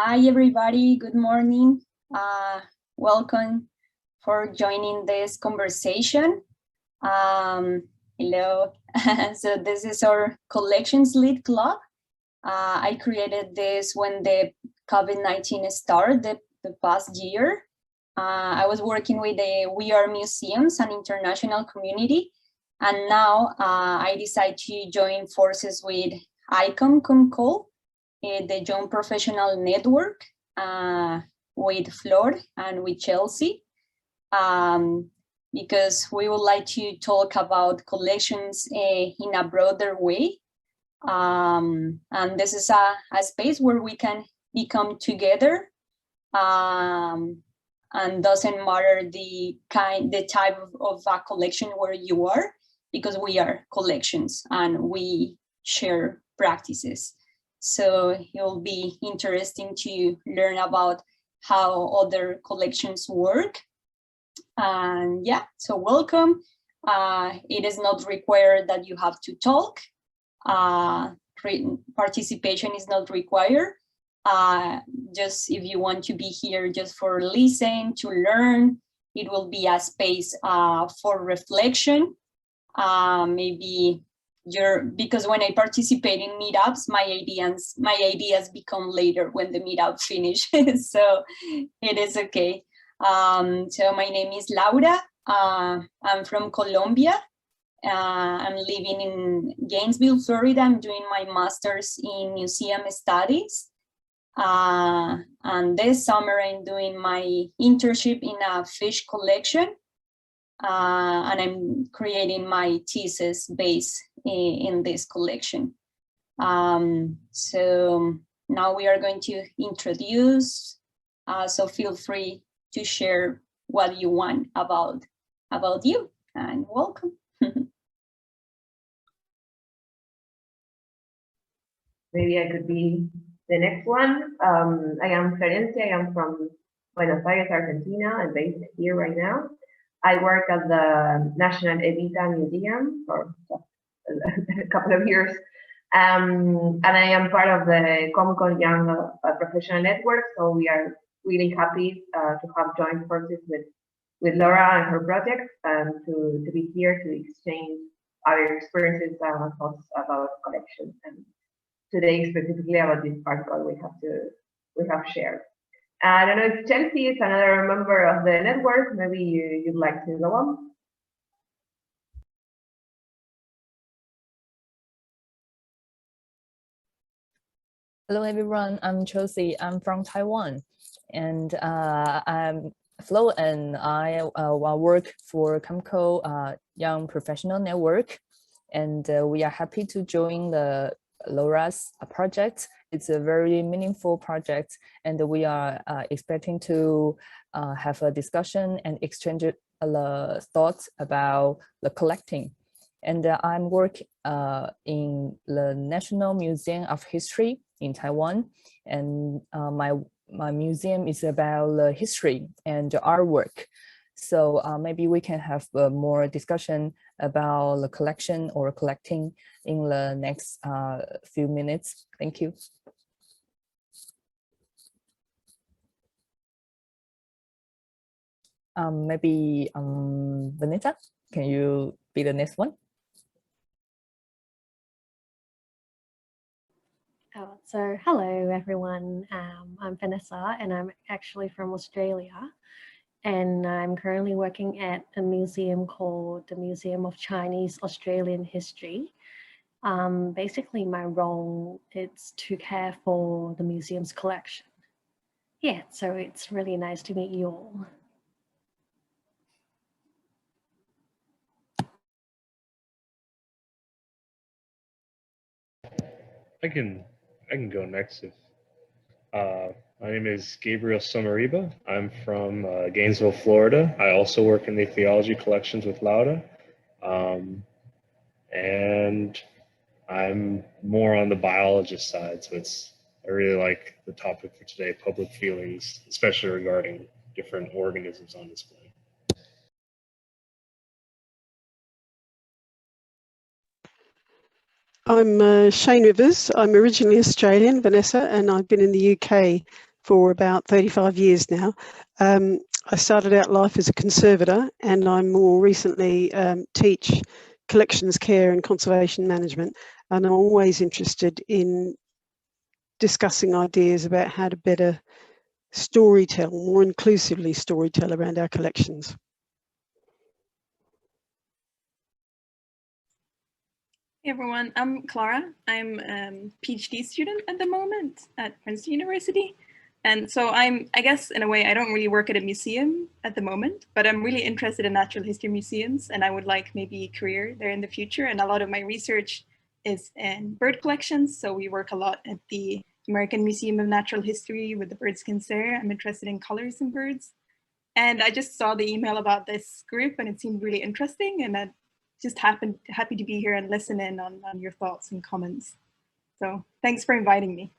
Hi, everybody. Good morning. Welcome for joining this conversation. Hello. So this is our Collections Lit Club. I created this when the COVID-19 started the past year. I was working with the We Are Museums and international community. And now I decided to join forces with ICOM the Young Professional Network with Flor and with Chelsea, because we would like to talk about collections in a broader way. And this is a space where we can become together, and doesn't matter the type of a collection where you are, because we are collections and we share practices. So it will be interesting to learn about how other collections work. And yeah, so welcome. It is not required that you have to talk. Participation is not required. Just if you want to be here just for listen, to learn, it will be a space for reflection. Maybe because when I participate in meetups, my ideas become later when the meetup finishes. So it is okay. So my name is Laura. I'm from Colombia. I'm living in Gainesville, Florida. I'm doing my master's in museum studies. And this summer I'm doing my internship in a fish collection. And I'm creating my thesis based in this collection. So now we are going to introduce, so feel free to share what you want about you, and welcome. Maybe I could be the next one. I am Florencia. I am from Buenos Aires, Argentina. I'm based here right now. I work at the National Evita Museum for a couple of years. And I am part of the Comcon Young Professional Network. So we are really happy to have joined forces with Laura and her project, and to be here to exchange our experiences and thoughts about collections. And today specifically about this article we have shared. I don't know if Chelsea is another member of the network. Maybe you'd like to go on. Hello, everyone. I'm Chelsea. I'm from Taiwan, and I'm Flo, and I work for Comco Young Professional Network, and we are happy to join the Laura's project. It's a very meaningful project, and we are expecting to have a discussion and exchange thoughts about the collecting. And I'm working in the National Museum of History in Taiwan, and my museum is about the history and artwork. So maybe we can have more discussion about the collection or collecting in the next few minutes. Thank you. Maybe Vanessa, can you be the next one? So hello everyone, I'm Vanessa and I'm actually from Australia, and I'm currently working at a museum called the Museum of Chinese Australian History. Basically my role is to care for the museum's collection. Yeah, so it's really nice to meet you all. I can go next. If my name is Gabriel Somariba. I'm from Gainesville, Florida. I also work in the theology collections with Laura, and I'm more on the biologist side. So I really like the topic for today, public feelings, especially regarding different organisms on display. I'm Shane Rivers. I'm originally Australian, Vanessa, and I've been in the UK for about 35 years now. I started out life as a conservator, and I more recently teach collections care and conservation management, and I'm always interested in discussing ideas about how to better storytell, more inclusively storytell around our collections. Hey everyone, I'm Clara. I'm a PhD student at the moment at Princeton University. And so I guess in a way, I don't really work at a museum at the moment, but I'm really interested in natural history museums, and I would like maybe a career there in the future. And a lot of my research is in bird collections. So we work a lot at the American Museum of Natural History with the bird skins there. I'm interested in colors in birds. And I just saw the email about this group and it seemed really interesting. And I just happy to be here and listen in on your thoughts and comments. So thanks for inviting me.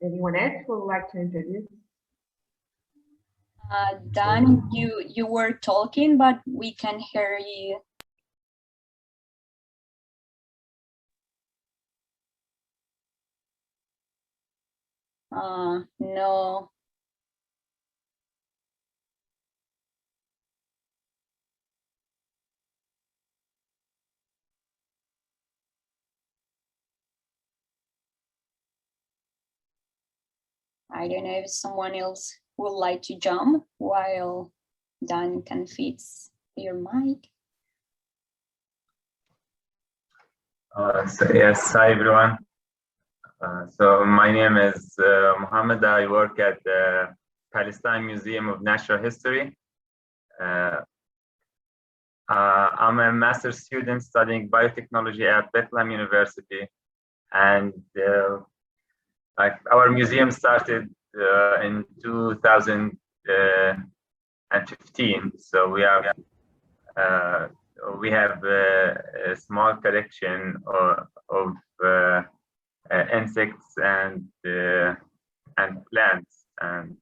Anyone else would like to introduce? Dan, you were talking, but we can hear you. No. I don't know if someone else would like to jump while Dan can fix your mic. Yes, hi everyone. So my name is Mohammed. I work at the Palestine Museum of Natural History. I'm a master's student studying biotechnology at Bethlehem University, and like our museum started in 2015. So we have a small collection of insects and plants, and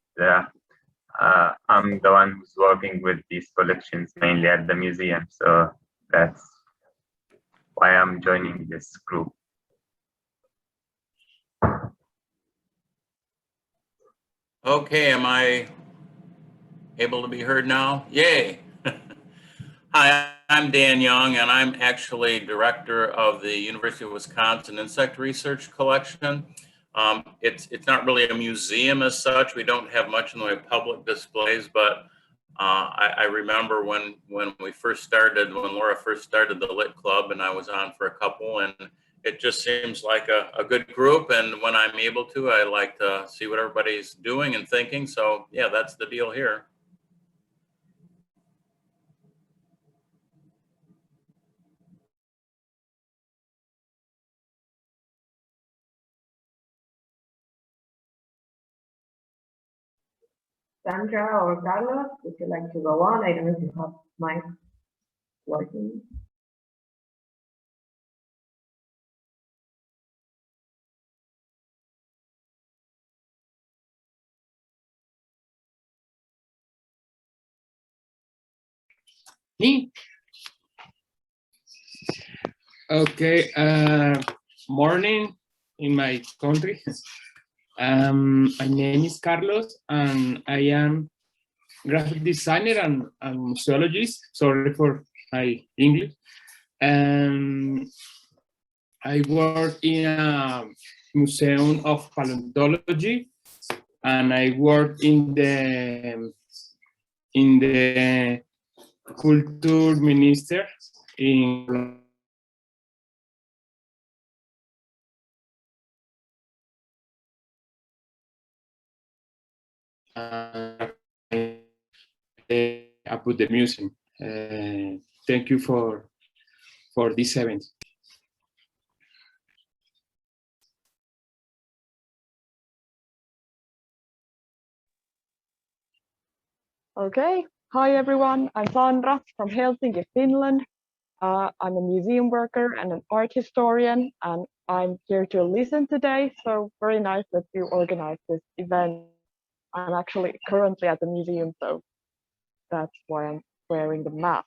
I'm the one who's working with these collections mainly at the museum. So that's why I'm joining this group. Okay, am I able to be heard now? Yay. Hi, I'm Dan Young, and I'm actually director of the University of Wisconsin Insect Research Collection. It's not really a museum as such. We don't have much in the way of public displays, but I remember when we first started, when Laura first started the Lit Club, and I was on for a couple, and it just seems like a good group. And when I'm able to, I like to see what everybody's doing and thinking. So yeah, that's the deal here. Sandra or Carlos, would you like to go on? I don't know if you have mic working. Me? Okay, morning in my country. My name is Carlos, and I am graphic designer and museologist. Sorry for my English. I work in a museum of paleontology, and I work in the culture minister in about the museum. Thank you for this event. Okay, hi everyone. I'm Sandra from Helsinki, Finland. I'm a museum worker and an art historian, and I'm here to listen today, so very nice that you organized this event. I'm actually currently at the museum, so that's why I'm wearing the mask.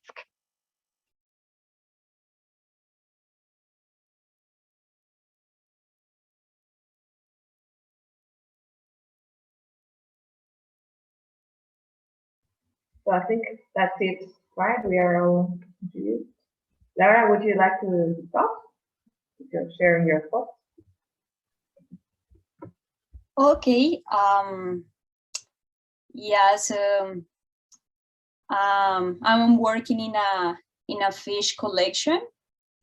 So I think that's it, right? We are all introduced. Laura, would you like to start? If you're sharing your thoughts. Okay. Yeah. So I'm working in a fish collection.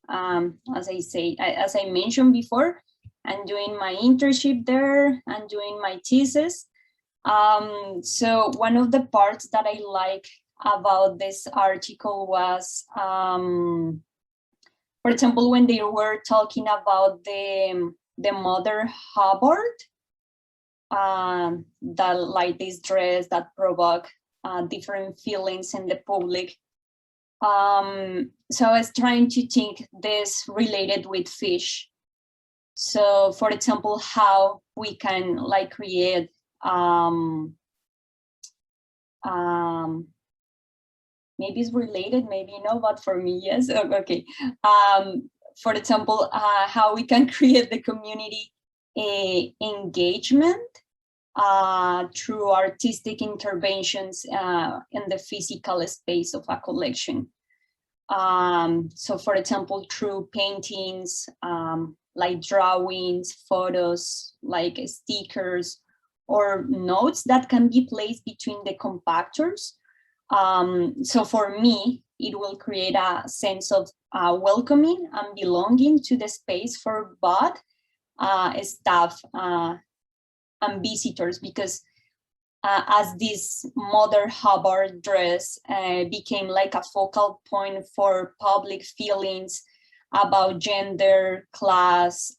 As I mentioned before, I'm doing my internship there. I'm doing my thesis. So one of the parts that I like about this article was, for example, when they were talking about the Mother Hubbard, that like this dress that provoke different feelings in the public. So I was trying to think this related with fish. So for example, how we can like create maybe it's related, maybe no, but for me, yes. Okay. For example, how we can create the community engagement through artistic interventions in the physical space of a collection. So for example, through paintings, like drawings, photos, like stickers, or notes that can be placed between the compactors. So for me, it will create a sense of welcoming and belonging to the space for both staff and visitors, because as this Mother Hubbard dress became like a focal point for public feelings about gender, class,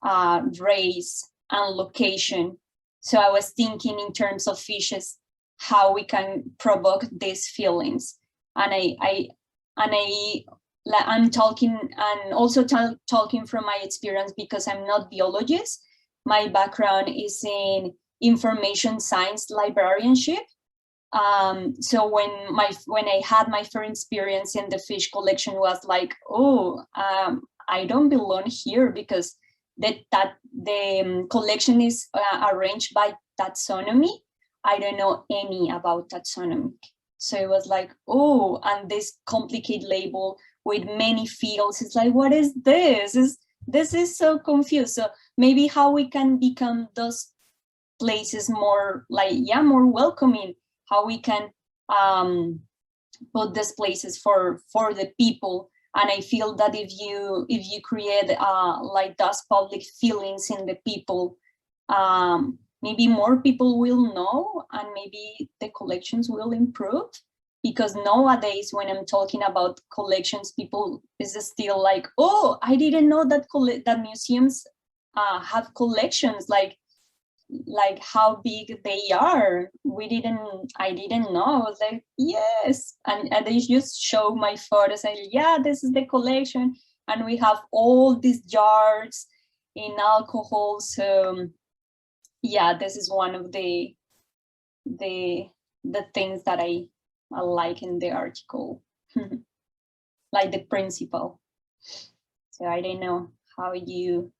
race, and location. So I was thinking in terms of fishes, how we can provoke these feelings. And I'm talking and also talking from my experience, because I'm not biologist. My background is in information science librarianship. So when I had my first experience in the fish collection, was like, oh, I don't belong here, because the collection is arranged by taxonomy. I don't know any about taxonomy. So it was like, oh, and this complicated label with many fields. It's like, what is this? This is so confused. So maybe how we can become those places more like, yeah, more welcoming, how we can put these places for the people. And I feel that if you create like those public feelings in the people, maybe more people will know, and maybe the collections will improve. Because nowadays, when I'm talking about collections, people is still like, oh, I didn't know that that museums have collections, like how big they are. I didn't know. I was like, yes. And they just show my photos and, yeah, this is the collection. And we have all these jars in alcohol. So yeah, this is one of the things that I like in the article, like the principle. So I don't know how you,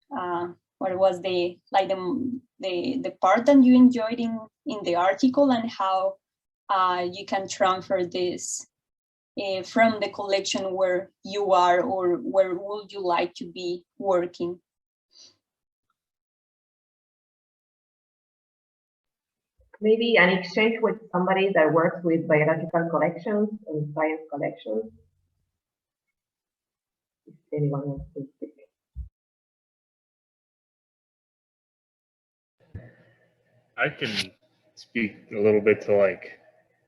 what was the part that you enjoyed in the article, and how you can transfer this from the collection where you are, or where would you like to be working? Maybe an exchange with somebody that works with biological collections and science collections. If anyone wants to speak. I can speak a little bit to like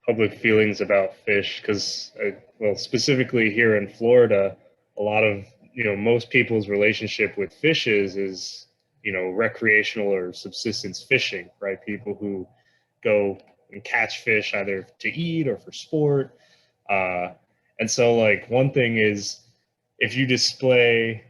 public feelings about fish, because well, specifically here in Florida, a lot of, most people's relationship with fishes is, recreational or subsistence fishing, right? People who go and catch fish either to eat or for sport. And so like one thing is, if you display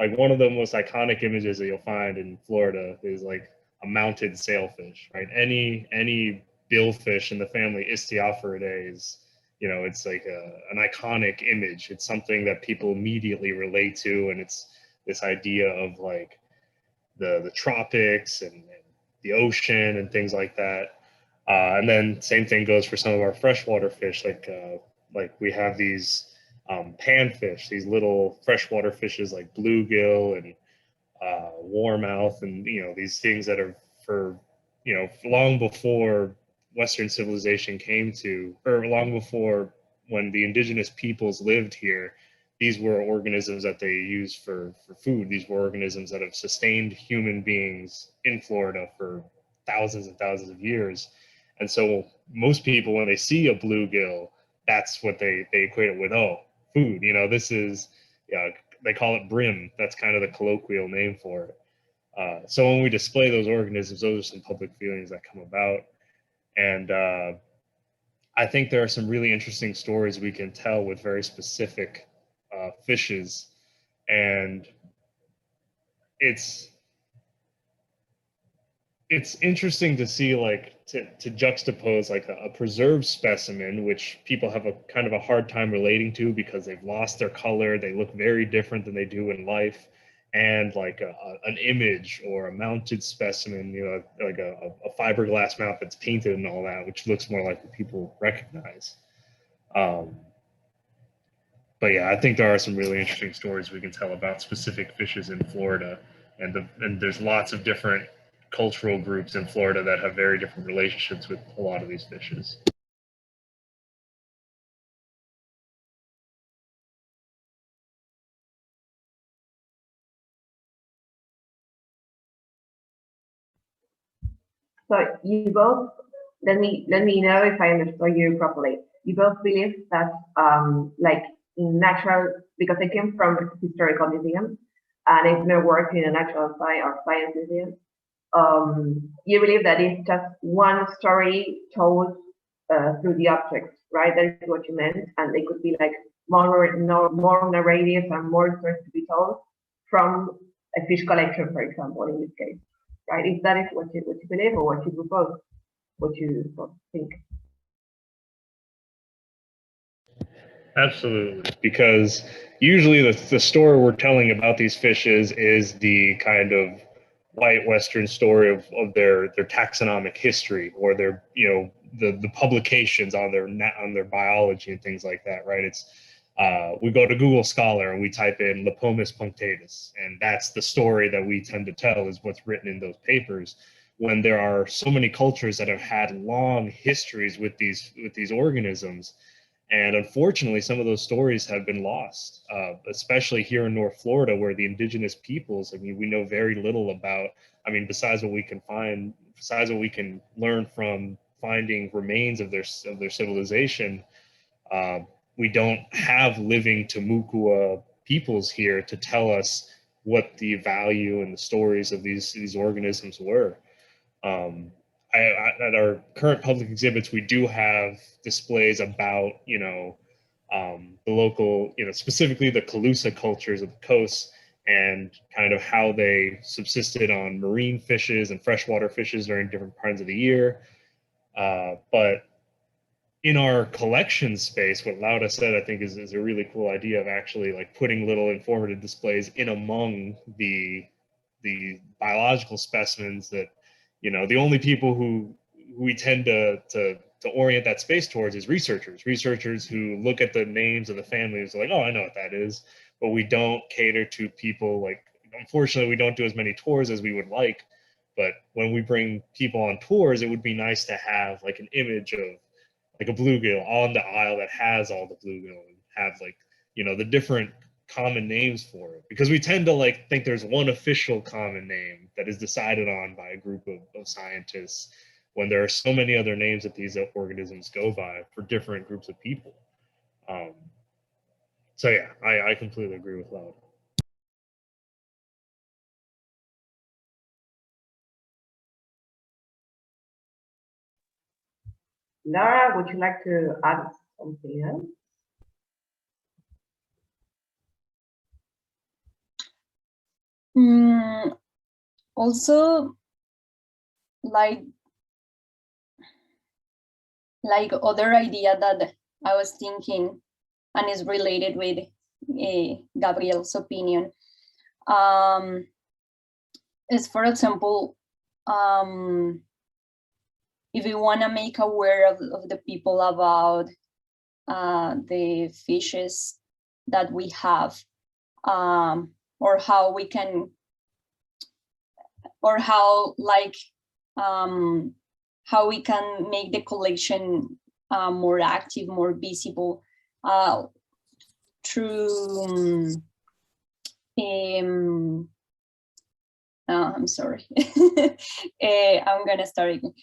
like one of the most iconic images that you'll find in Florida is like a mounted sailfish, right? Any billfish in the family Istiophoridae is, you know, it's like an iconic image. It's something that people immediately relate to, and it's this idea of like the tropics and the ocean and things like that. And then same thing goes for some of our freshwater fish, like we have these panfish, these little freshwater fishes like bluegill and warmouth, and you know, these things that are for, you know, long before Western civilization came to, or long before when the indigenous peoples lived here, these were organisms that they used for food. These were organisms that have sustained human beings in Florida for thousands and thousands of years. And so most people, when they see a bluegill, that's what they equate it with. Oh, food. You know, this is, yeah, they call it brim. That's kind of the colloquial name for it. So when we display those organisms, those are some public feelings that come about. And I think there are some really interesting stories we can tell with very specific fishes. And it's interesting to see, like, to juxtapose like a preserved specimen, which people have a kind of a hard time relating to because they've lost their color, they look very different than they do in life, and like an image or a mounted specimen, you know, like a fiberglass mount that's painted and all that, which looks more like what people recognize. But yeah, I think there are some really interesting stories we can tell about specific fishes in Florida, and there's lots of different cultural groups in Florida that have very different relationships with a lot of these fishes. So you both, let me know if I understood you properly. You both believe that like in natural, because I came from historical museums and I've never worked in a natural science or science museum. You believe that it's just one story told through the objects, right? That is what you meant, and they could be like more narratives and more stories to be told from a fish collection, for example, in this case, right? If that is what you believe or what you propose, what you think. Absolutely, because usually the story we're telling about these fishes is the kind of white Western story of their taxonomic history, or their, you know, the publications on their biology and things like that, right? It's we go to Google Scholar and we type in Lepomis punctatus, and that's the story that we tend to tell, is what's written in those papers. When there are so many cultures that have had long histories with these organisms, and unfortunately, some of those stories have been lost, especially here in North Florida, where the indigenous peoples, I mean, we know very little about, I mean, besides what we can learn from finding remains of their civilization, we don't have living Timucua peoples here to tell us what the value and the stories of these organisms were. At our current public exhibits, we do have displays about, you know, the local, you know, specifically the Calusa cultures of the coast, and kind of how they subsisted on marine fishes and freshwater fishes during different parts of the year. But in our collection space, what Lauda said, I think, is a really cool idea of actually like putting little informative displays in among the biological specimens that, you know, the only people who we tend to orient that space towards is researchers who look at the names of the families like, oh, I know what that is. But we don't cater to people, like, unfortunately, we don't do as many tours as we would like. But when we bring people on tours, it would be nice to have like an image of like a bluegill on the aisle that has all the bluegill, and have, like, you know, the different common names for it, because we tend to like think there's one official common name that is decided on by a group of scientists, when there are so many other names that these organisms go by for different groups of people. So yeah, I completely agree with Loud. Laura, would you like to add something else? Also, like other idea that I was thinking and is related with Gabriel's opinion, is, for example, if we want to make aware of the people about the fishes that we have, or how we can, or how how we can make the collection more active, more visible through I'm sorry. I'm gonna start again.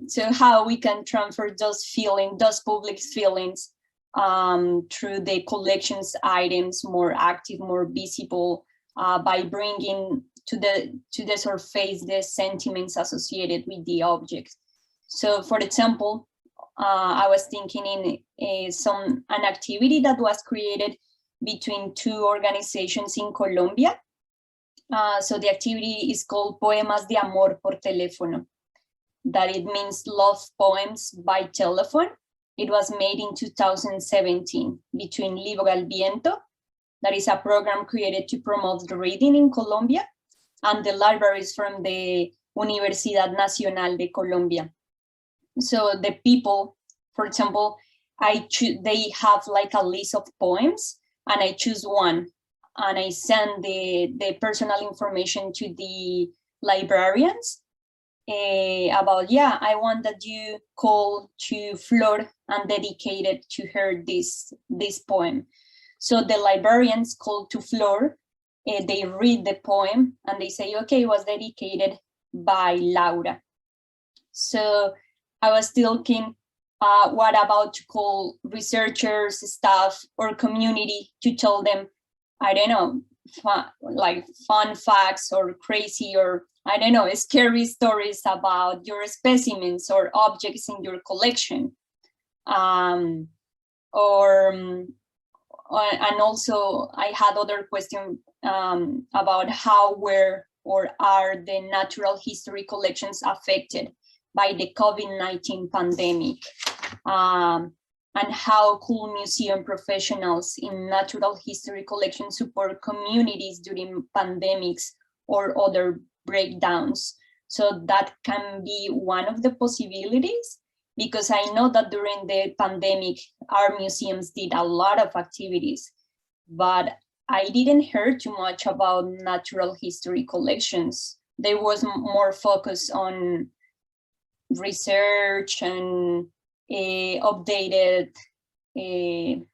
So how we can transfer those feelings, those public feelings, through the collections items more active, more visible, by bringing to the surface the sentiments associated with the object. So, for example, I was thinking in an activity that was created between two organizations in Colombia. So the activity is called Poemas de Amor por Teléfono, that it means love poems by telephone. It was made in 2017 between Libro al Viento, that is a program created to promote reading in Colombia, and the libraries from the Universidad Nacional de Colombia. So the people, for example, they have like a list of poems, and I choose one, and I send the personal information to the librarians about, yeah, I want that you call to Flor and dedicate it to her this poem. So the librarians call to Flor, they read the poem, and they say, okay, it was dedicated by Laura. So I was thinking, what about to call researchers, staff, or community to tell them, I don't know, fun facts or crazy, or I don't know, scary stories about your specimens or objects in your collection. And also I had other question about how were or are the natural history collections affected by the COVID-19 pandemic, and how could museum professionals in natural history collections support communities during pandemics or other breakdowns. So that can be one of the possibilities, because I know that during the pandemic, our museums did a lot of activities, but I didn't hear too much about natural history collections. There was more focus on research and updated the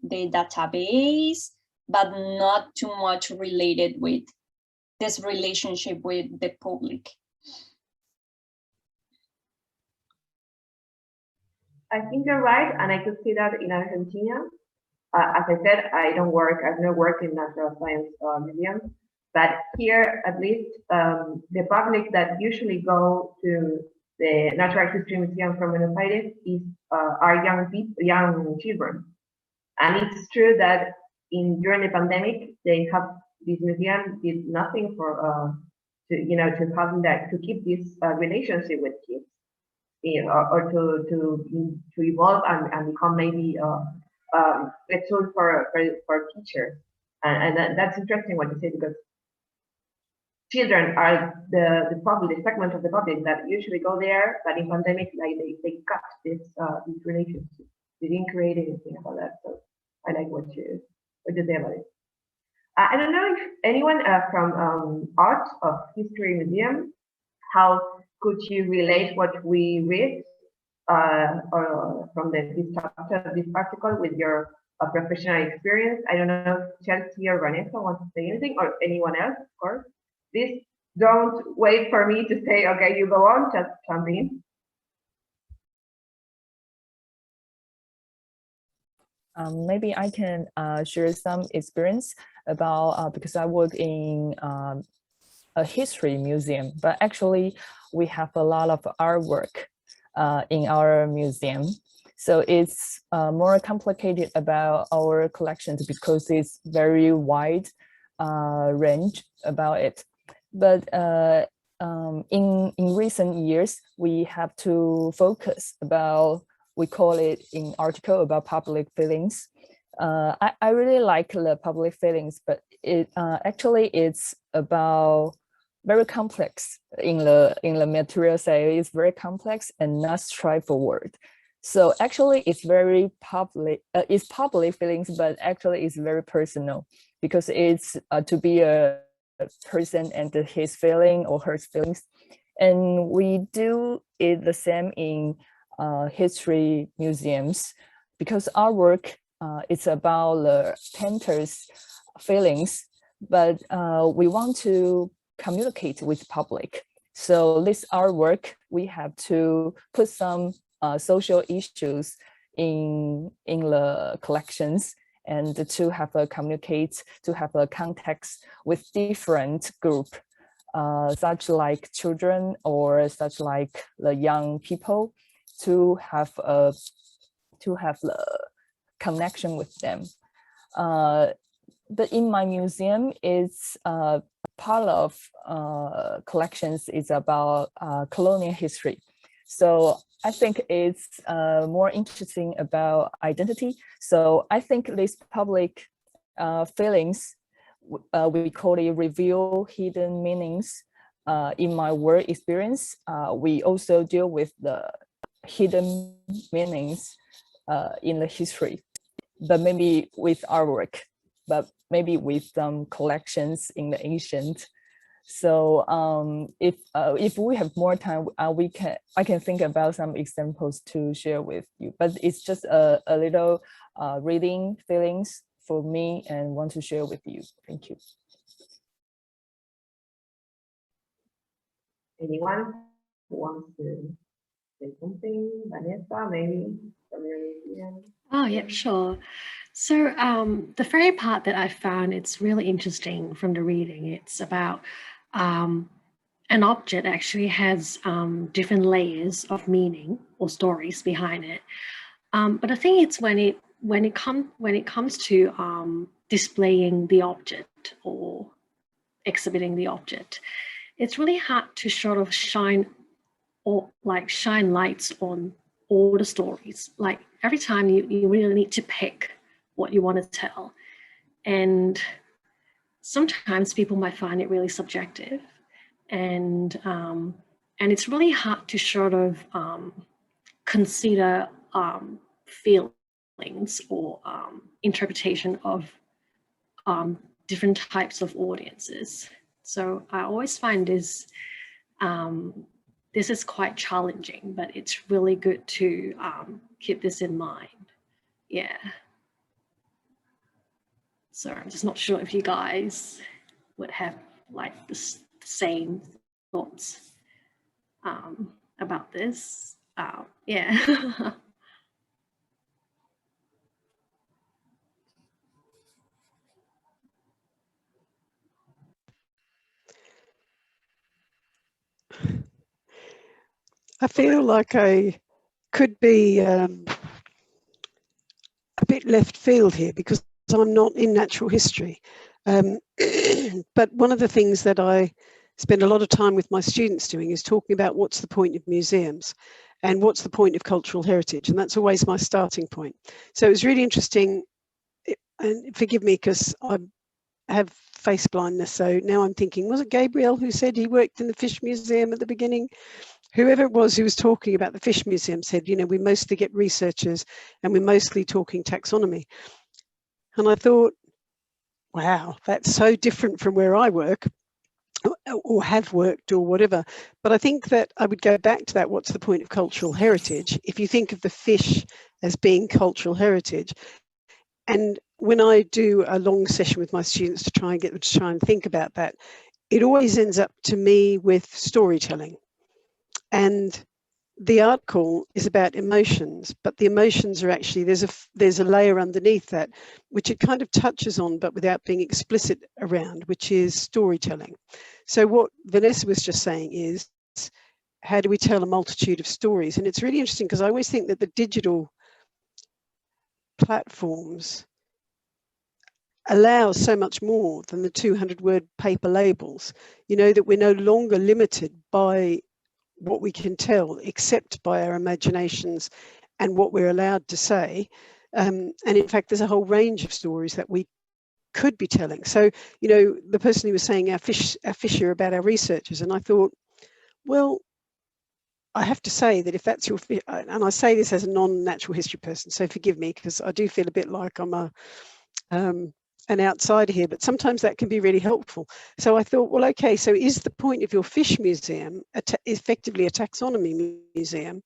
database, but not too much related with this relationship with the public. I think you're right, and I could see that in Argentina. As I said, I've not worked in natural science museums, but here, at least, the public that usually go to the Natural History Museum from Buenos Aires are young children. And it's true that during the pandemic, this museum did nothing for to keep this relationship with kids, or to evolve and become maybe a tool for teachers. And that's interesting what you say, because children are the segment of the public that usually go there, but in pandemic, like they cut this relationship. They didn't create anything about that. So I like what you say about it. I don't know if anyone from Art of History Museum, how could you relate what we read or from this chapter, this article, with your professional experience? I don't know if Chelsea or Vanessa want to say anything, or anyone else, of course. Please don't wait for me to say, okay, you go on, just jump in. Maybe I can share some experience about, because I work in a history museum, but actually we have a lot of artwork in our museum. So it's more complicated about our collections because it's very wide range about it. But in recent years, we have to focus about, we call it in article about public feelings. I really like the public feelings, but it actually it's about very complex in the material say. It's very complex and not straightforward. So actually it's very public, it's public feelings, but actually it's very personal, because it's to be a person and his feeling or her feelings. And we do it the same in history museums, because our work it's about the painter's feelings, but we want to communicate with public. So this artwork, we have to put some social issues in the collections, and to have a communicate, to have a context with different group, such like children or such like the young people, to have the connection with them. But in my museum, it's part of collections is about colonial history. So I think it's more interesting about identity. So I think these public feelings, we call it reveal hidden meanings. In my work experience, we also deal with the hidden meanings in the history, but maybe with artwork, but maybe with some collections in the ancient. So if we have more time, I can think about some examples to share with you. But it's just a little reading feelings for me and want to share with you. Thank you. Anyone who wants to say something? Vanessa, maybe from your museum? Oh, yeah, sure. So the very part that I found it's really interesting from the reading, it's about an object actually has different layers of meaning or stories behind it. But I think it's when it comes to displaying the object or exhibiting the object, it's really hard to sort of shine lights on all the stories. Like every time you really need to pick what you want to tell. And sometimes people might find it really subjective, and it's really hard to sort of consider feelings or interpretation of different types of audiences. So I always find this is quite challenging, but it's really good to keep this in mind. Yeah. So I'm just not sure if you guys would have like the same thoughts about this. Yeah. I feel like I could be a bit left field here because I'm not in natural history. But one of the things that I spend a lot of time with my students doing is talking about what's the point of museums and what's the point of cultural heritage. And that's always my starting point. So it was really interesting, and forgive me because I have face blindness. So now I'm thinking, was it Gabriel who said he worked in the Fish Museum at the beginning? Whoever it was who was talking about the Fish Museum said, you know, we mostly get researchers and we're mostly talking taxonomy. And I thought, wow, that's so different from where I work or have worked or whatever. But I think that I would go back to that, what's the point of cultural heritage? If you think of the fish as being cultural heritage, and when I do a long session with my students to try and get them to try and think about that, it always ends up to me with storytelling. And the article is about emotions, but the emotions are actually, there's a layer underneath that, which it kind of touches on, but without being explicit around, which is storytelling. So what Vanessa was just saying is, how do we tell a multitude of stories? And it's really interesting because I always think that the digital platforms allows so much more than the 200-word paper labels, you know, that we're no longer limited by what we can tell, except by our imaginations and what we're allowed to say. And in fact, there's a whole range of stories that we could be telling. So, you know, the person who was saying our fish are about our researchers, and I thought, well, I have to say that if that's your, and I say this as a non-natural history person, so forgive me, because I do feel a bit like I'm an outsider here, but sometimes that can be really helpful. So I thought, well, okay, so is the point of your fish museum effectively a taxonomy museum?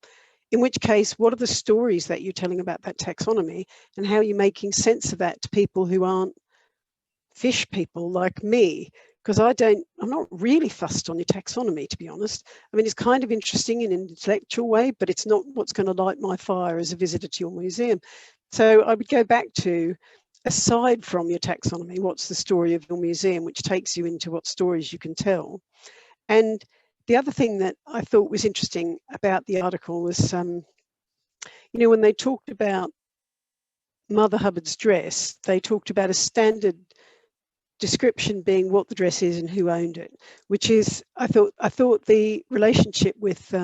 In which case, what are the stories that you're telling about that taxonomy, and how are you making sense of that to people who aren't fish people like me? Because I'm not really fussed on your taxonomy, to be honest. I mean, it's kind of interesting in an intellectual way, but it's not what's going to light my fire as a visitor to your museum. So I would go back to, aside from your taxonomy, what's the story of your museum, which takes you into what stories you can tell. And the other thing that I thought was interesting about the article was, you know, when they talked about Mother Hubbard's dress, they talked about a standard description being what the dress is and who owned it, which is, I thought the relationship with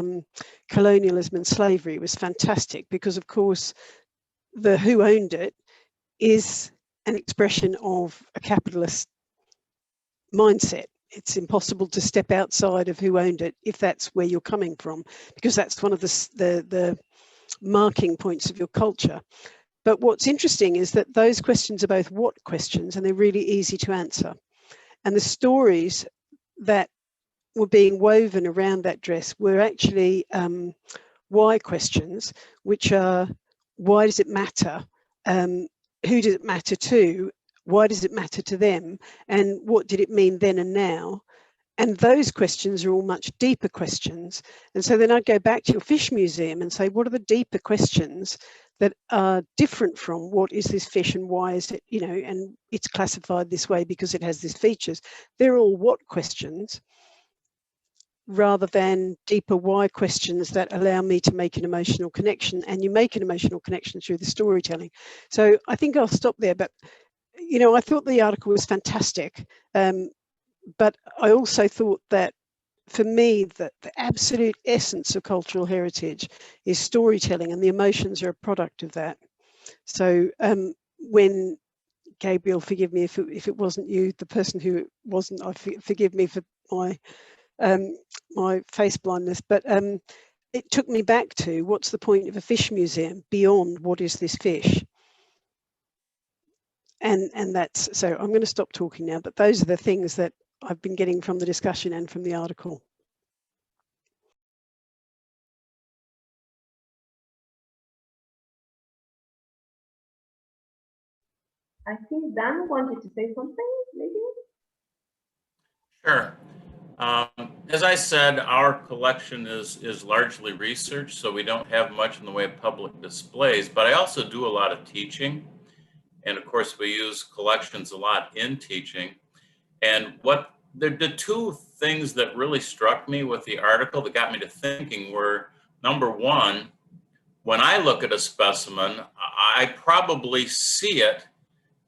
colonialism and slavery was fantastic, because of course the who owned it is an expression of a capitalist mindset. It's impossible to step outside of who owned it if that's where you're coming from, because that's one of the marking points of your culture. But what's interesting is that those questions are both what questions, and they're really easy to answer. And the stories that were being woven around that dress were actually why questions, which are, why does it matter? Who does it matter to? Why does it matter to them? And what did it mean then and now? And those questions are all much deeper questions. And so then I'd go back to your fish museum and say, what are the deeper questions that are different from what is this fish and why is it, you know, and it's classified this way because it has these features. They're all what questions, rather than deeper why questions that allow me to make an emotional connection. And you make an emotional connection through the storytelling. So I think I'll stop there. But, you know, I thought the article was fantastic. But I also thought that, for me, that the absolute essence of cultural heritage is storytelling, and the emotions are a product of that. So when Gabriel, forgive me if it wasn't you, the person who it wasn't, forgive me for my my face blindness, but it took me back to, what's the point of a fish museum beyond what is this fish? And that's, so I'm going to stop talking now, but those are the things that I've been getting from the discussion and from the article. I think Dan wanted to say something, maybe? Sure. As I said, our collection is largely research, so we don't have much in the way of public displays, but I also do a lot of teaching. And of course, we use collections a lot in teaching. And what the two things that really struck me with the article that got me to thinking were, number one, when I look at a specimen, I probably see it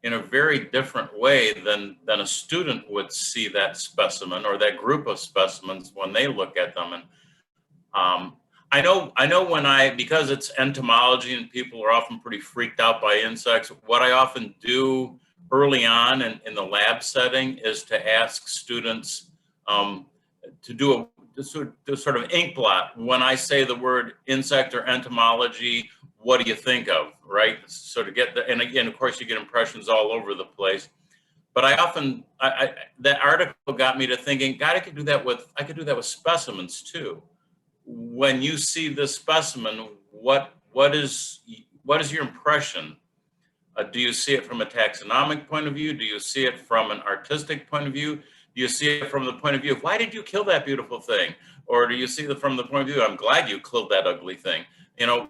in a very different way than a student would see that specimen or that group of specimens when they look at them. And I know when because it's entomology and people are often pretty freaked out by insects, what I often do early on in the lab setting is to ask students to do a sort of ink blot. When I say the word insect or entomology, what do you think of, right? So to get and again, of course, you get impressions all over the place. But that article got me to thinking, God, I could do that with specimens too. When you see this specimen, what is your impression? Do you see it from a taxonomic point of view? Do you see it from an artistic point of view? Do you see it from the point of view of, why did you kill that beautiful thing? Or do you see it from the point of view, I'm glad you killed that ugly thing? You know,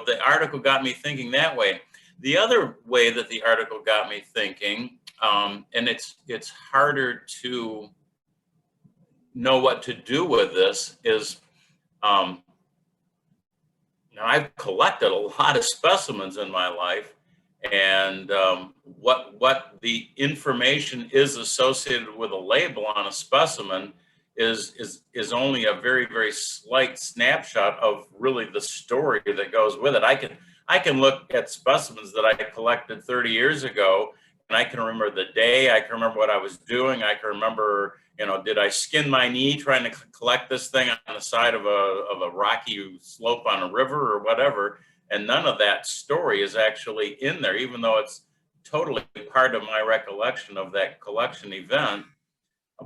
the article got me thinking that way. The other way that the article got me thinking, and it's harder to know what to do with this, is I've collected a lot of specimens in my life, and what the information is associated with a label on a specimen is only a very, very slight snapshot of really the story that goes with it. I can look at specimens that I collected 30 years ago, and I can remember the day, I can remember what I was doing, I can remember, you know, did I skin my knee trying to collect this thing on the side of a rocky slope on a river or whatever, and none of that story is actually in there, even though it's totally part of my recollection of that collection event.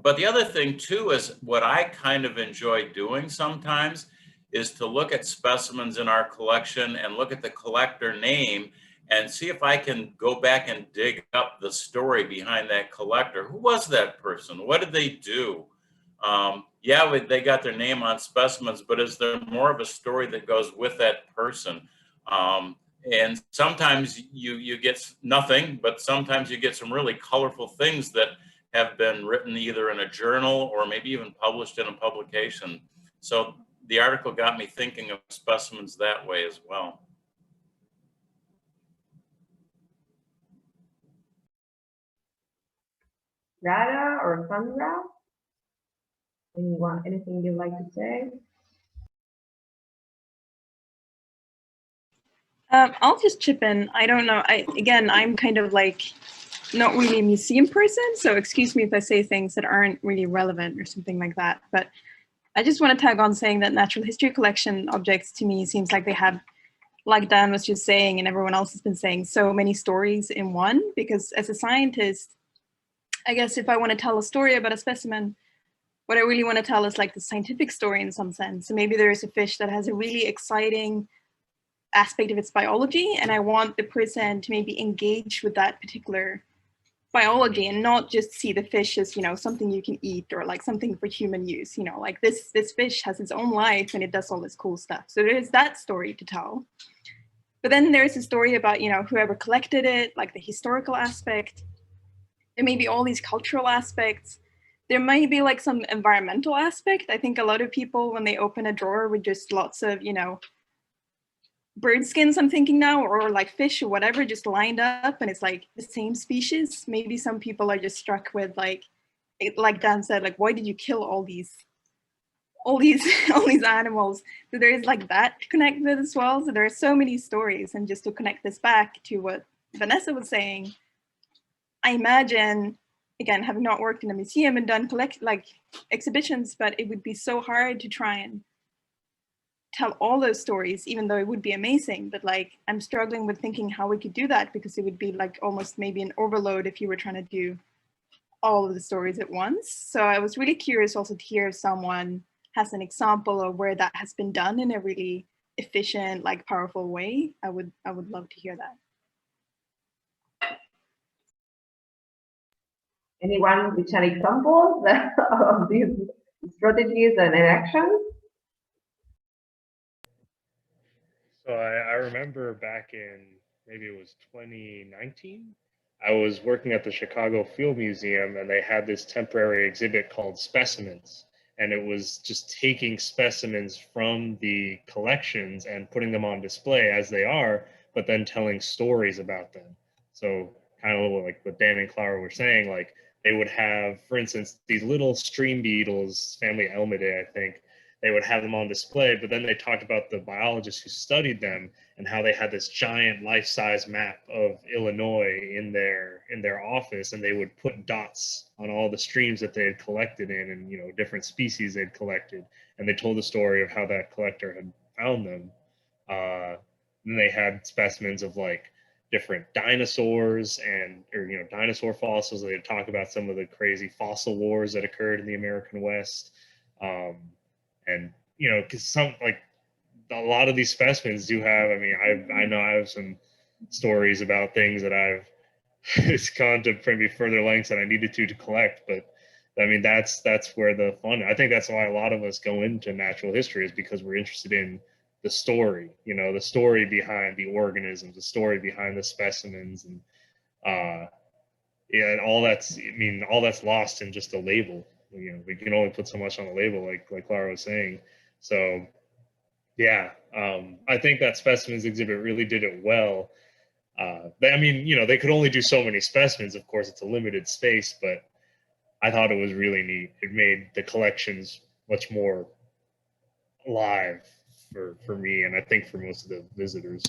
But the other thing too is what I kind of enjoy doing sometimes is to look at specimens in our collection and look at the collector name and see if I can go back and dig up the story behind that collector. Who was that person? What did they do? Yeah, they got their name on specimens, but is there more of a story that goes with that person? And sometimes you get nothing, but sometimes you get some really colorful things that have been written either in a journal or maybe even published in a publication. So the article got me thinking of specimens that way as well. Rada or Sandra? Anything you'd like to say? I'll just chip in. I don't know. Again, I'm kind of like not really a museum person, so excuse me if I say things that aren't really relevant or something like that. But I just want to tag on saying that natural history collection objects to me seems like they have, like Dan was just saying and everyone else has been saying, so many stories in one. Because as a scientist, I guess if I want to tell a story about a specimen, what I really want to tell is like the scientific story in some sense. So maybe there is a fish that has a really exciting aspect of its biology, and I want the person to maybe engage with that particular biology and not just see the fish as, you know, something you can eat or like something for human use. You know, like this fish has its own life and it does all this cool stuff. So there's that story to tell. But then there's a story about, you know, whoever collected it, like the historical aspect. There may be all these cultural aspects. There might be like some environmental aspect. I think a lot of people, when they open a drawer with just lots of, you know, bird skins, I'm thinking now, or like fish or whatever, just lined up, and it's like the same species. Maybe some people are just struck with like Dan said, like, why did you kill all these all these animals? So there is like that to connect with as well. So there are so many stories, and just to connect this back to what Vanessa was saying, I imagine, again, having not worked in a museum and done exhibitions, but it would be so hard to try and tell all those stories, even though it would be amazing. But like, I'm struggling with thinking how we could do that, because it would be like almost maybe an overload if you were trying to do all of the stories at once. So I was really curious also to hear if someone has an example of where that has been done in a really efficient, like powerful way. I would love to hear that. Anyone with an example of these strategies and actions? So I remember back in, maybe it was 2019, I was working at the Chicago Field Museum, and they had this temporary exhibit called Specimens. And it was just taking specimens from the collections and putting them on display as they are, but then telling stories about them. So kind of like what Dan and Clara were saying, like they would have, for instance, these little stream beetles, family Elmidae, I think. They would have them on display, but then they talked about the biologists who studied them and how they had this giant life-size map of Illinois in their office, and they would put dots on all the streams that they had collected in, and, you know, different species they'd collected, and they told the story of how that collector had found them. Then they had specimens of like different dinosaurs or you know, dinosaur fossils. They'd talk about some of the crazy fossil wars that occurred in the American West. And, you know, because a lot of these specimens do have, I mean, I know I have some stories about things that I've it's gone to maybe further lengths than I needed to collect. But I mean, that's where the fun, I think that's why a lot of us go into natural history, is because we're interested in the story, you know, the story behind the organisms, the story behind the specimens. And yeah, and all that's lost in just a label. You know, we can only put so much on a label, like Clara was saying. So yeah, I think that specimens exhibit really did it well. I mean, you know, they could only do so many specimens. Of course, it's a limited space, but I thought it was really neat. It made the collections much more alive for me, and I think for most of the visitors.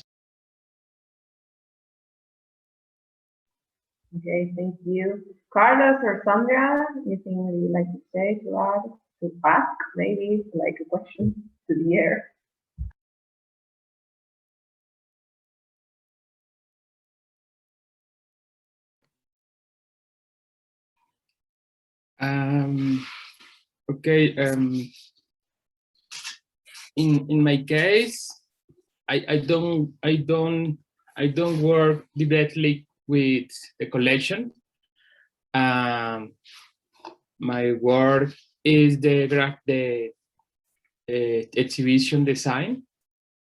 Okay, thank you. Carlos or Sandra, anything that you'd like to say, to add, to ask, maybe, like a question to the air? Okay. In my case, I don't work directly with the collection. My work is the exhibition design,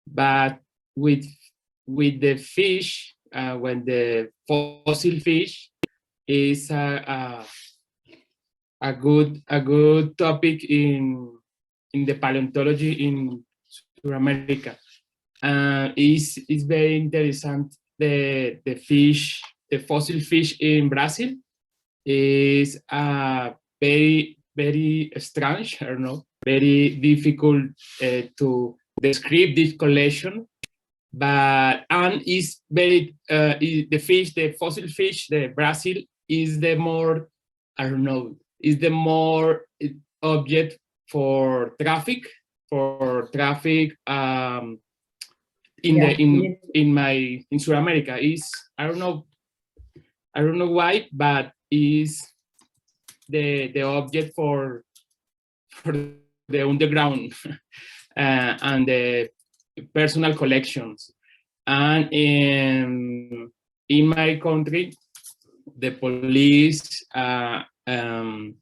but with the fish, when the fossil fish is a good topic in the paleontology in South America. Is very interesting. The fish, the fossil fish in Brazil is very strange. I don't know, very difficult to describe this collection. But is very the fish, the fossil fish, the Brazil is the more, I don't know, is the more object for traffic in South America. Is I don't know why, but is the object for the underground and the personal collections. And in my country, the police and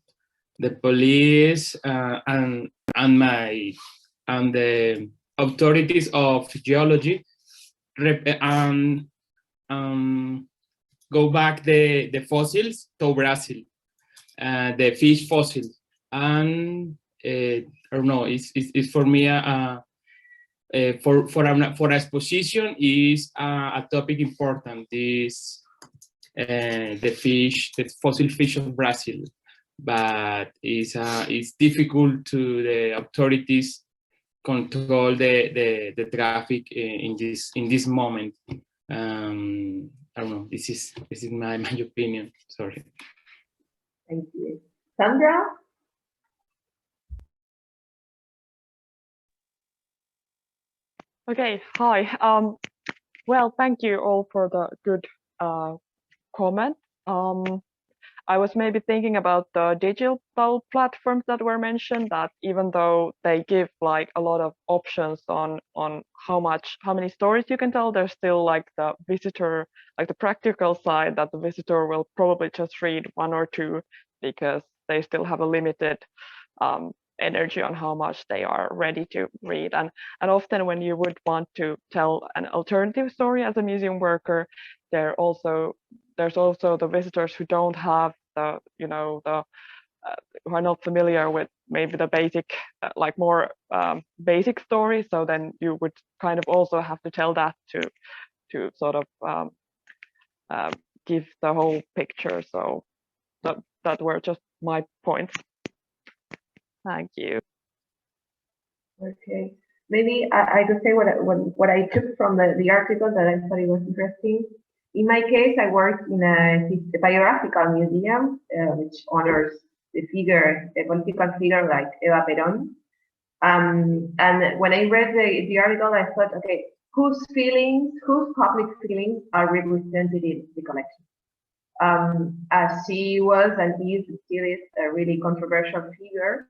the authorities of geology go back the fossils to Brazil, the fish fossils, and I don't know. It's for me for an exposition is a topic important. Is the fossil fish of Brazil, but it's difficult to the authorities control the traffic in this moment. I don't know. This is my opinion. Sorry. Thank you, Sandra. Okay, hi. Well, thank you all for the good comment. I was maybe thinking about the digital platforms that were mentioned, that even though they give like a lot of options on how many stories you can tell, there's still like the visitor, like the practical side, that the visitor will probably just read one or two because they still have a limited energy on how much they are ready to read. And often when you would want to tell an alternative story as a museum worker, there's also the visitors who don't have the, who are not familiar with maybe the basic, like more basic story. So then you would kind of also have to tell that to sort of give the whole picture. So that were just my points. Thank you. Okay, maybe I could say what I took from the article that I thought it was interesting. In my case, I worked in a biographical museum, which honors the political figure like Eva Perón. And when I read the article, I thought, okay, whose public feelings are represented in the collection? As she was and still is a really controversial figure,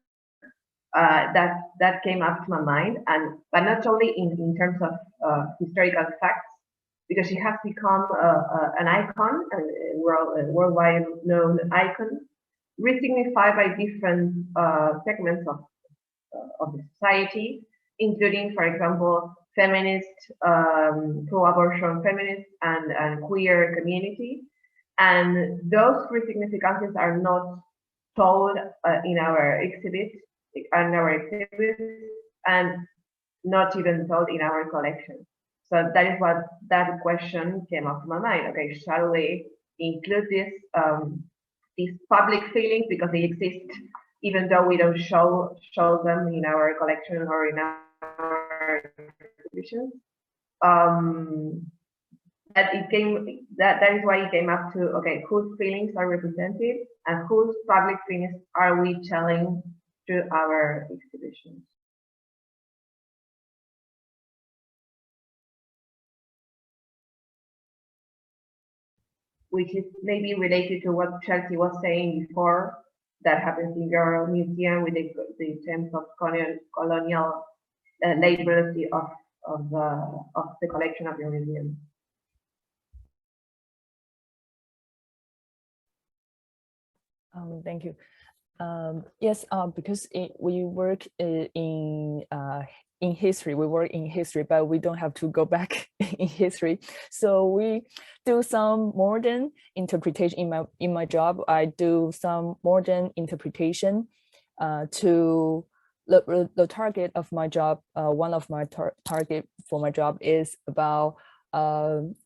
that came up to my mind, but not only in terms of historical facts, because she has become an icon, a worldwide known icon, re-signified by different segments of the society, including, for example, feminist, pro-abortion feminists, and queer community. And those re-significances are not told in our exhibit, and not even told in our collection. So that is what that question came up to my mind. Okay, shall we include these public feelings because they exist, even though we don't show them in our collection or in our exhibitions? That is why it came up to, okay, whose feelings are represented and whose public feelings are we telling through our exhibitions? Which is maybe related to what Chelsea was saying before, that happens in your museum with the terms of colonial labelity of the collection of your museum. Thank you. Yes, because we work in history, but we don't have to go back in history. So we do some modern interpretation in my job. I do some modern interpretation to the target of my job. One of my target for my job is about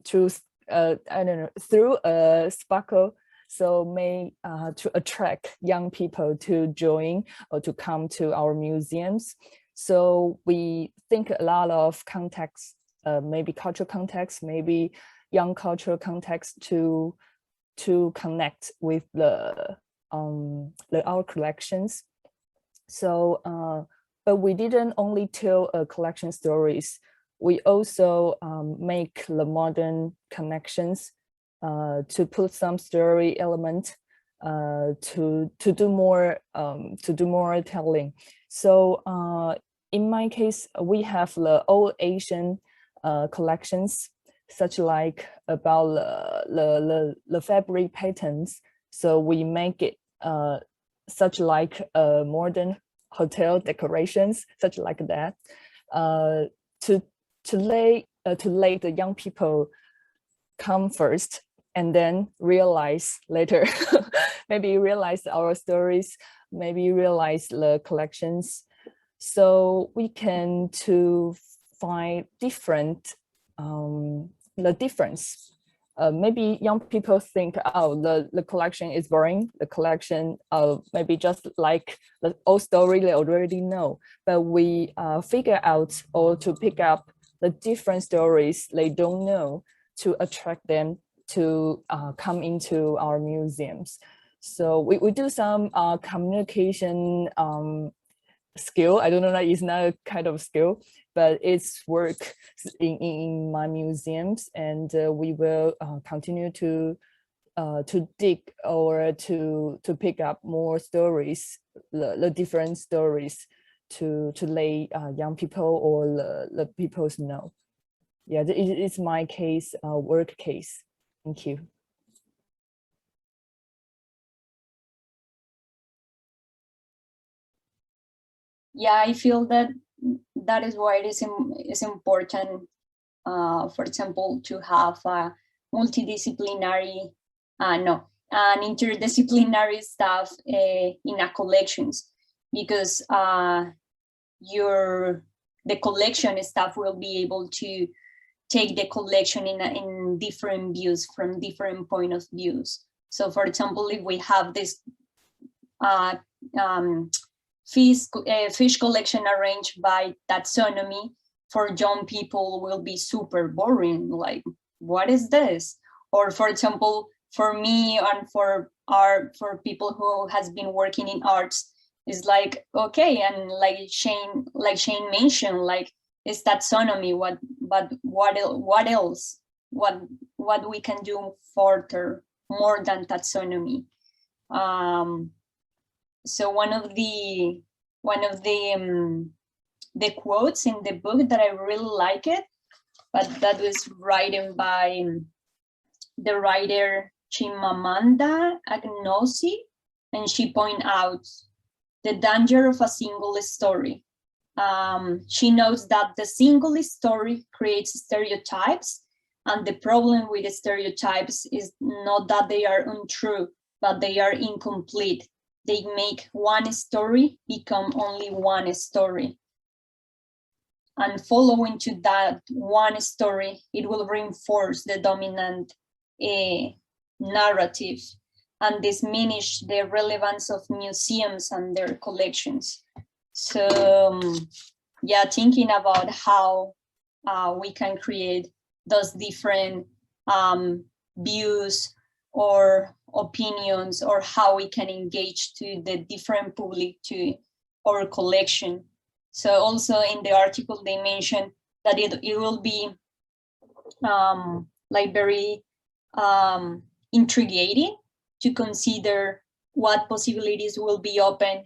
through a sparkle. So to attract young people to join or to come to our museums. So we think a lot of context, maybe cultural context, maybe young cultural context to connect with our collections. So, but we didn't only tell collection stories. We also make the modern connections. To put some story element to do more telling. So in my case, we have the old Asian collections, such like about the fabric patterns. So we make it such like modern hotel decorations, such like that, to let the young people come first and then realize later, maybe realize our stories, maybe realize the collections. So we can to find different, the difference. Maybe young people think, oh, the collection is boring. The collection maybe just like the old story they already know. But we figure out or to pick up the different stories they don't know to attract them to come into our museums. So we do some communication skill. I don't know, that is not a kind of skill, but it's work in my museums, and we will continue to dig or to pick up more stories, the different stories to let young people or the people know. Yeah, it's my case, work case. Thank you. Yeah, I feel that is why it is important, for example, to have a multidisciplinary, an interdisciplinary staff in a collections, because the collection staff will be able to take the collection in different views, from different point of views. So for example, if we have this fish collection arranged by taxonomy, for young people will be super boring, like, what is this? Or for example, for me and for people who has been working in arts, is like, okay, and like Shane mentioned, like, is taxonomy, but what else? What we can do further, more than taxonomy? So one of the quotes in the book that I really like it, but that was written by the writer Chimamanda Ngozi, and she pointed out the danger of a single story. She notes that the single story creates stereotypes, and the problem with the stereotypes is not that they are untrue, but they are incomplete. They make one story become only one story. and following to that one story, it will reinforce the dominant narrative and diminish the relevance of museums and their collections. So yeah, thinking about how we can create those different views or opinions, or how we can engage to the different public to our collection. So also in the article they mentioned that it will be like very intriguing to consider what possibilities will be open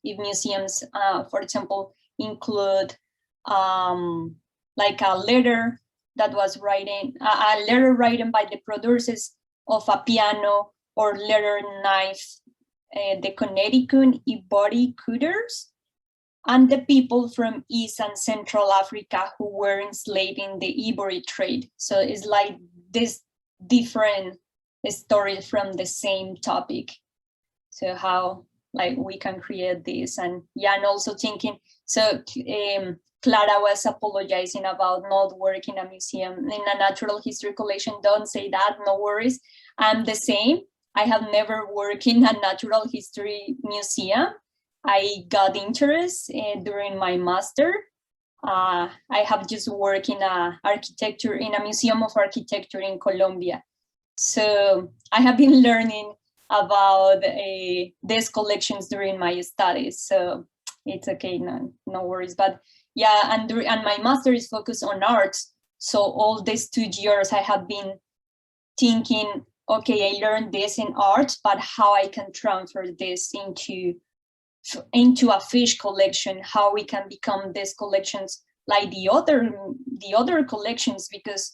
if museums, for example, include like a letter that was written, a letter written by the producers of a piano or letter knife, the Connecticut Ivory cutters, and the people from East and Central Africa who were enslaved in the ivory trade. So it's like this different stories from the same topic. So how like we can create this, and yeah, and also thinking, so Clara was apologizing about not working in a museum, in a natural history collection. Don't say that, no worries. I'm the same. I have never worked in a natural history museum. I got interest during my master. I have just worked in a architecture, in a museum of architecture in Colombia. So I have been learning about these collections during my studies. So it's okay, no worries. But yeah, and my master is focused on arts. So all these 2 years I have been thinking, okay, I learned this in art, but how I can transfer this into a fish collection, how we can become these collections like the other collections, because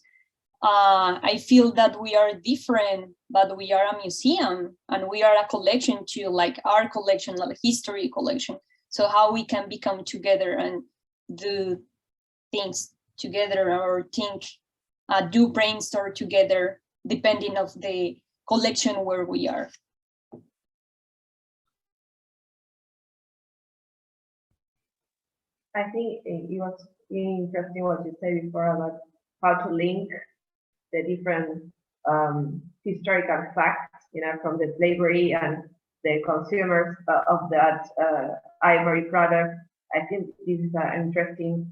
I feel that we are different, but we are a museum and we are a collection too, like our collection, like history collection. So how we can become together and do things together, or think, do brainstorm together, depending of the collection where we are. I think it was really interesting what you said before about how to link the different historical facts, from the slavery and the consumers of that ivory product. I think this is an interesting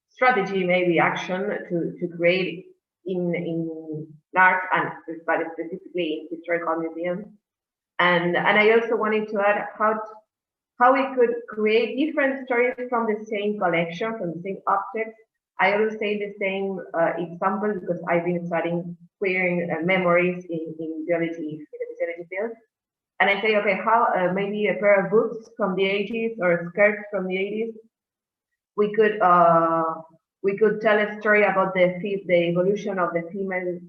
strategy, maybe action to create in art, and but specifically in historical museums. And I also wanted to add how we could create different stories from the same collection, from the same objects. I always say the same example because I've been studying queer memories in biology, in the biology field. And I say, okay, how maybe a pair of boots from the 80s or a skirt from the 80s, we could tell a story about the evolution of the female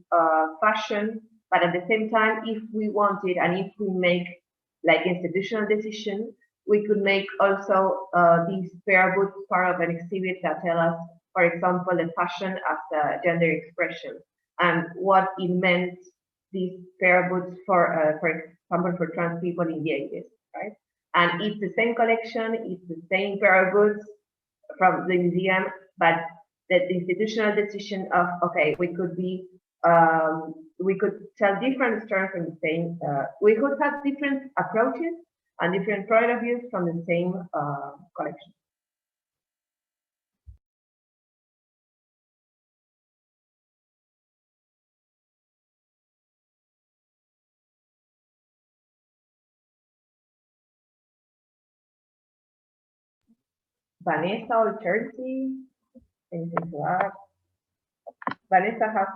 fashion, but at the same time, if we wanted, and if we make like institutional decision, we could make also these pair of boots part of an exhibit that tell us, for example, the fashion as a gender expression and what it meant, these pair of boots for example, for trans people in the 80s, right? And it's the same collection, it's the same pair of boots from the museum, but the institutional decision of, okay, we could tell different stories from the same, we could have different approaches and different point of views from the same collection. Vanessa or Chelsea, anything to add? Vanessa has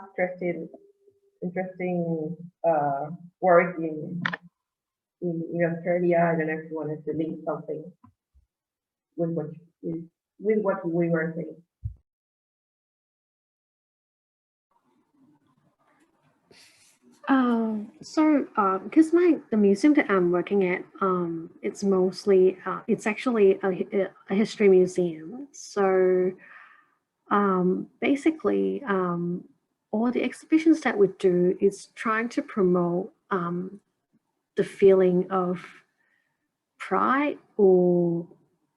interesting work in Australia. I don't know if you wanted to link something with what we were saying. Because the museum that I'm working at, it's mostly it's actually a history museum. So basically, all the exhibitions that we do is trying to promote the feeling of pride or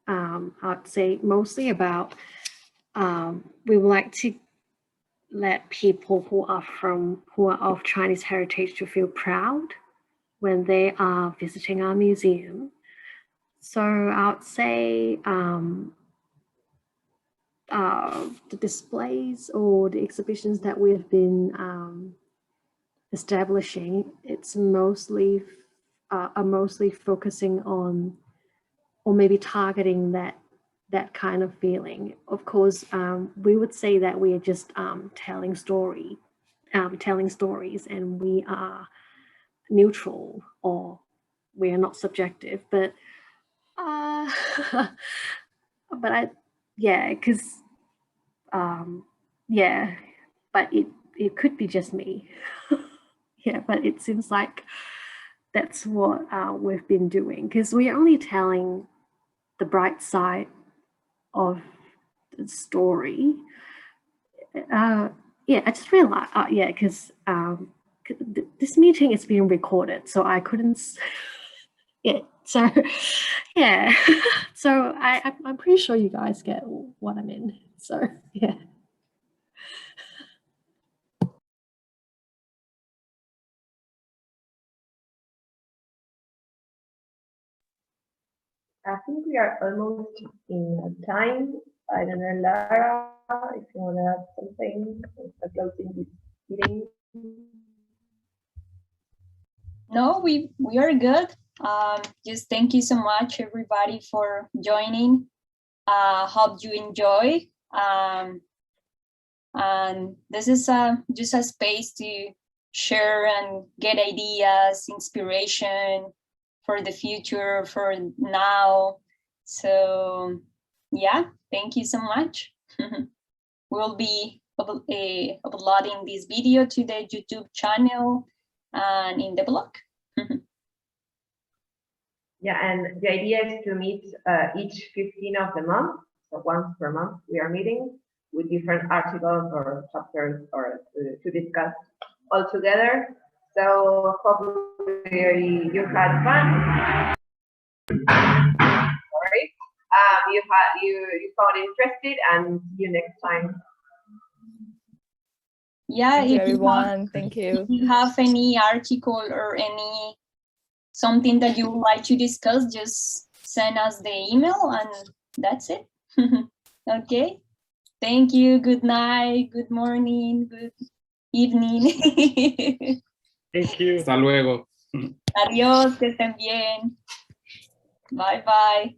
I'd say mostly about we would like to let people who are of Chinese heritage to feel proud when they are visiting our museum. So I would say the displays or the exhibitions that we've been establishing, it's mostly are mostly focusing on, or maybe targeting that kind of feeling. Of course, we would say that we are just telling stories, and we are neutral, or we are not subjective. But because but it could be just me. Yeah, but it seems like that's what we've been doing, because we're only telling the bright side of the story. I just realized, because this meeting is being recorded, so I couldn't. So so I'm pretty sure you guys get what I mean. So yeah. I think we are almost in time. I don't know, Lara, if you want to add something for closing this meeting. No, we are good. Just thank you so much, everybody, for joining. Hope you enjoy. And this is just a space to share and get ideas, inspiration for the future, for now. So yeah, thank you so much. We'll be uploading this video to the YouTube channel and in the blog. Yeah, and the idea is to meet each 15th of the month. So once per month we are meeting with different articles or chapters or to discuss all together. So hopefully you had fun. Sorry. You found interested, and see you next time. Yeah, Thank you, everyone. Thank you. If you have any article or something that you would like to discuss, just send us the email, and that's it. Okay. Thank you. Good night. Good morning. Good evening. Thank you. Hasta luego. Adiós. Que estén bien. Bye bye.